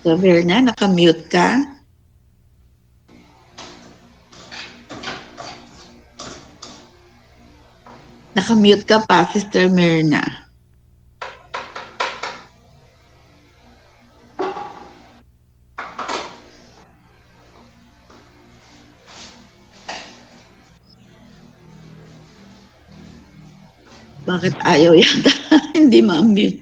So, Verna, nakamute ka? Nakamute ka pa, Sister Myrna. Bakit ayaw yata? Hindi ma-mute.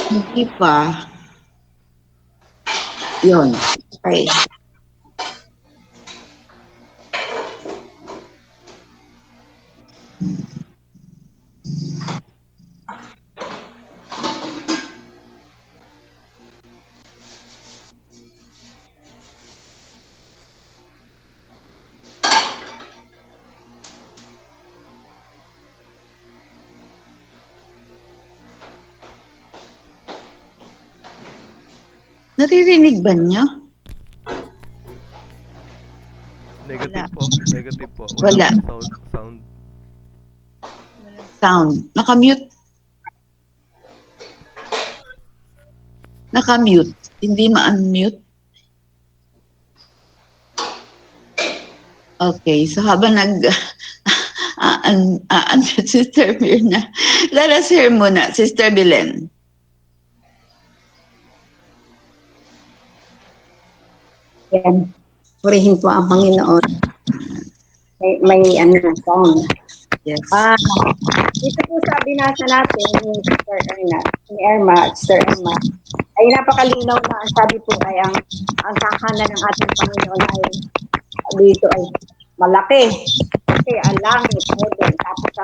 Hindi pa. Yun. Okay. Naririnig ba niyo? Negative po. Negative po. Wala. Sound. Sound. Nakamute. Nakamute. Hindi ma-unmute. Okay. So habang Sister Mirna, let us hear muna, Sister Belen. Yan. Purihin po ang Panginoon. May song. Yes. Dito po sa binasa natin ni Sister Erma, ay napakalinaw na ang sabi po ay ang kakanan ng ating Panginoon ay dito ay malaki. Kasi ang langit, heaven, tapos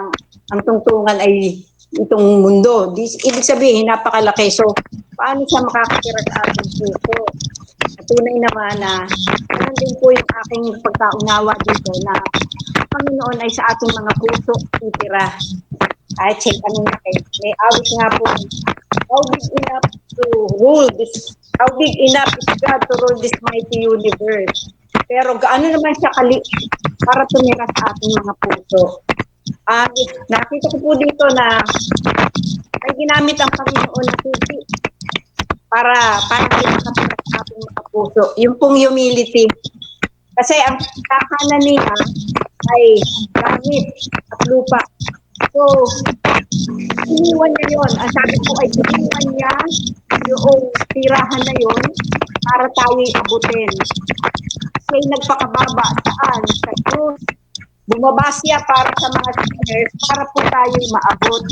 ang tungtungan ay itong mundo. Ibig sabihin, napakalaki. So, paano siya makakatira sa ating puso? Tunay naman na yan din po yung aking pagkaunawa dito na ang Panginoon ay sa ating mga puso titira. Kahit siya kanina may awit nga po, how big enough to rule this, how big enough is God to rule this mighty universe. Pero gaano naman siya kaliit para tumira sa ating mga puso. Nakita ko po dito na ay ginamit ang Panginoon na susi para makatira sa ating mga puso. Yung pong humility. Kasi ang kakanan niya ay langit at lupa. So, iniwan niya yun. Ang sabi ko ay iniwan niya yung tirahan na yun para tayo'y abutin. Siya'y nagpakababa saan? Sa krus. Bumaba siya para sa mga sinners para po tayo'y maabot.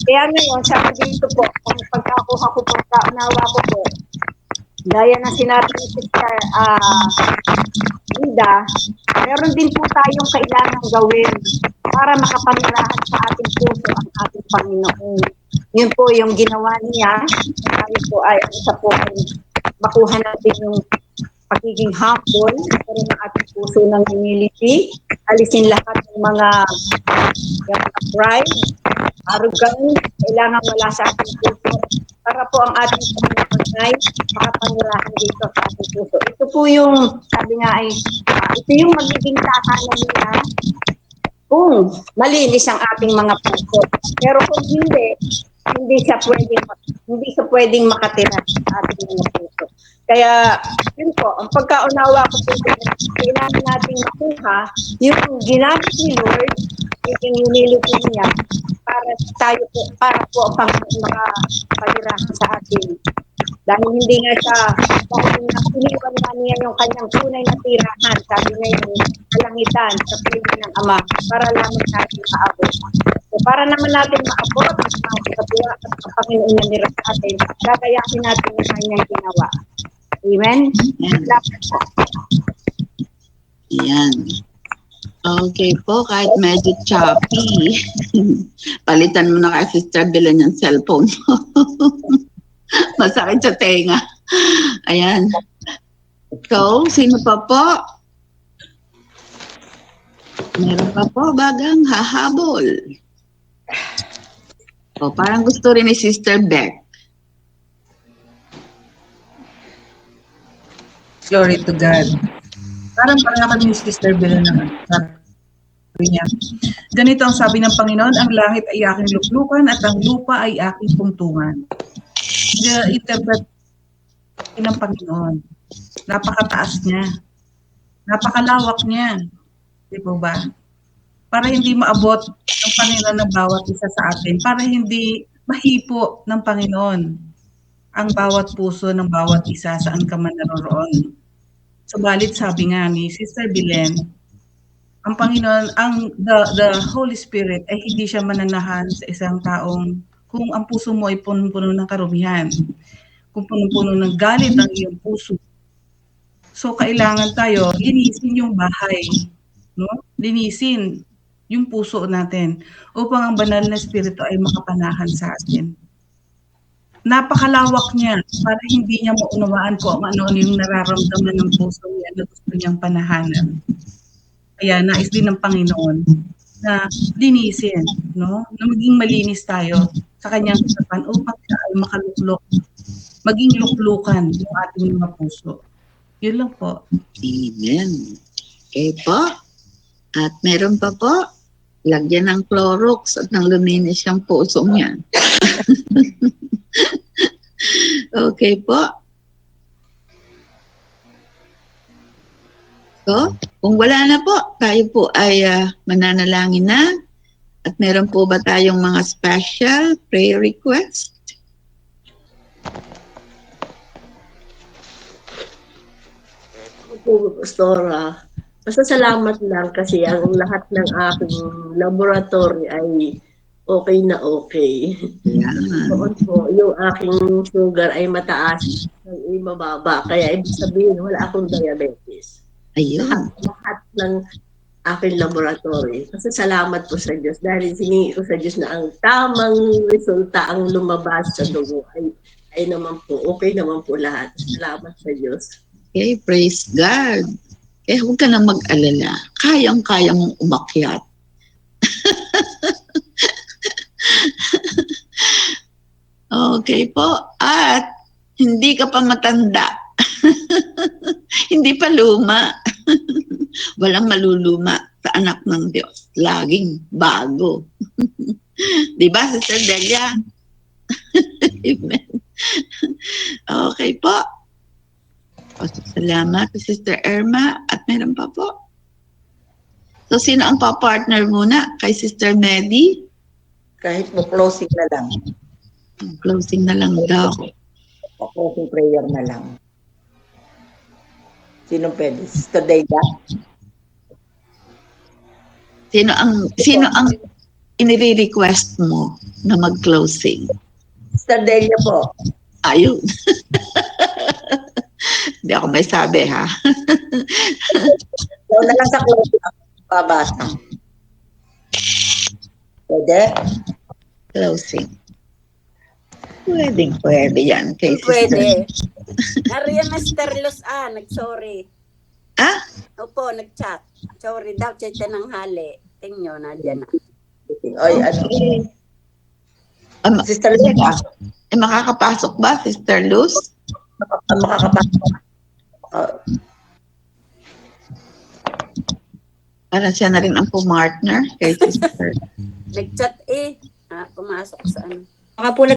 Kaya ngayon, sabi dito po, kung pagkakuha ko po, kaunawa ko po, gaya na sinabi ni Sister Lida, meron din po tayong kailangang gawin para makapanirahan sa ating puso ang ating Panginoon. Yun po yung ginawa niya. Sabi po ay isa po ay makuha natin yung pagiging humble, pero ng ating puso ng humility, alisin lahat ng mga pride, arrogance, kailangan wala sa ating puso para po ang ating Panginoon ay makapanirahan dito sa ating puso. Ito po yung, sabi nga ay, ito yung magiging takanan niya kung malinis ang ating mga puso. Pero kung hindi siya pwedeng makatira sa ating mga puso. Kaya, yun po, ang pagkaunawa ko po, kailangan natin makuha yung ginamit ni Lord, yung humility niya, para po makapalirahan sa atin. Dahil hindi nga siya, dahil iniwan na niya yung kanyang tunay na tirahan, sabi niya yung kalangitan sa piling ng Ama, para lamang natin maabot. So, para naman natin maabot at makapatuwa at ang Panginoon na nira sa atin, gagayahin natin yung kanyang ginawa. Amen? Yan. Okay po, kahit medyo choppy. Palitan mo na kay Sister Belen yung cellphone mo. Masakit sa tenga. Ayan. So, sino pa po? Meron pa po bagang hahabol. O, parang gusto rin ni Sister Beck. Glory to God. Parang kami ni Sister Belen naman. niya. Ganito ang sabi ng Panginoon, ang langit ay aking luklukan at ang lupa ay aking tungtungan. Interpret ng Panginoon. Napakataas niya. Napakalawak niya. Di po ba? Para hindi maabot ng Panginoon ng bawat isa sa atin. Para hindi mahipo ng Panginoon ang bawat puso ng bawat isa saan ka man naroroon. Subalit sabi nga ni Sister Belen, ang Panginoon, the Holy Spirit ay hindi siya mananahan sa isang taong kung ang puso mo ay punong-puno ng karumihan, kung punong-puno ng galit ang iyong puso. So kailangan tayo linisin yung bahay, no? Linisin yung puso natin upang ang banal na espiritu ay makapanahan sa atin. Napakalawak niya para hindi niya maunawaan kung ano yung nararamdaman ng puso niya na gusto niyang panahanan. Kaya nais din ng Panginoon na linisin, no? Na maging malinis tayo sa kanyang harapan upang siya ay makaluklok, maging luklukan yung ating mga puso. Yun lang po. Amen. Okay po. At meron pa po, lagyan ng Clorox at nang luminis yung puso niya. Okay po. So, kung wala na po, tayo po ay mananalangin na. At meron po ba tayong mga special prayer request? Po, Pastora. Basta salamat lang kasi ang lahat ng aking laboratory ay okay na okay. Yan. Noon po, yung aking sugar ay mataas, ay mababa. Kaya ibig sabihin, wala akong diabetes. Ayun. Lahat ng aking laboratory. Kasi salamat po sa Diyos. Dahil siningi ko sa Diyos na ang tamang resulta ang lumabas sa dugo ay naman po, okay naman po lahat. Salamat sa Diyos. Okay, praise God. Eh, huwag ka nang mag-alala. Kayang-kaya mong umakyat. Okay po. At hindi ka pa matanda. Hindi pa luma. Walang maluluma sa anak ng Diyos. Laging bago. Diba, Sister Delia? Amen. Okay po. Salamat, Sister Irma. At meron pa po. So, sino ang pa-partner muna? Kay Sister Medi? Kahit mo closing na lang. Closing na lang daw. O closing prayer na lang. Sino pwede? Sister Deida? Sino ang inire-request mo na mag-closing? Sister Deida po. Ayun. Hindi ako may sabi, ha? Ikaw na lang sa closing ako babasa. Pwede? Closing. Pwede yan. Kay Pwede. Sister. Nariyan Mr. Los nag-sorry. Ah? Opo, nag-chat. Sorry daw, chat ng hali. Tingnan na dyan na. Oy, ano? Sister Deida, Makakapasok ba, Sister Luz? makakapasok. Para siya na rin ang pumartner kay Sister. Nag-chat pumasok sa ano. Baka po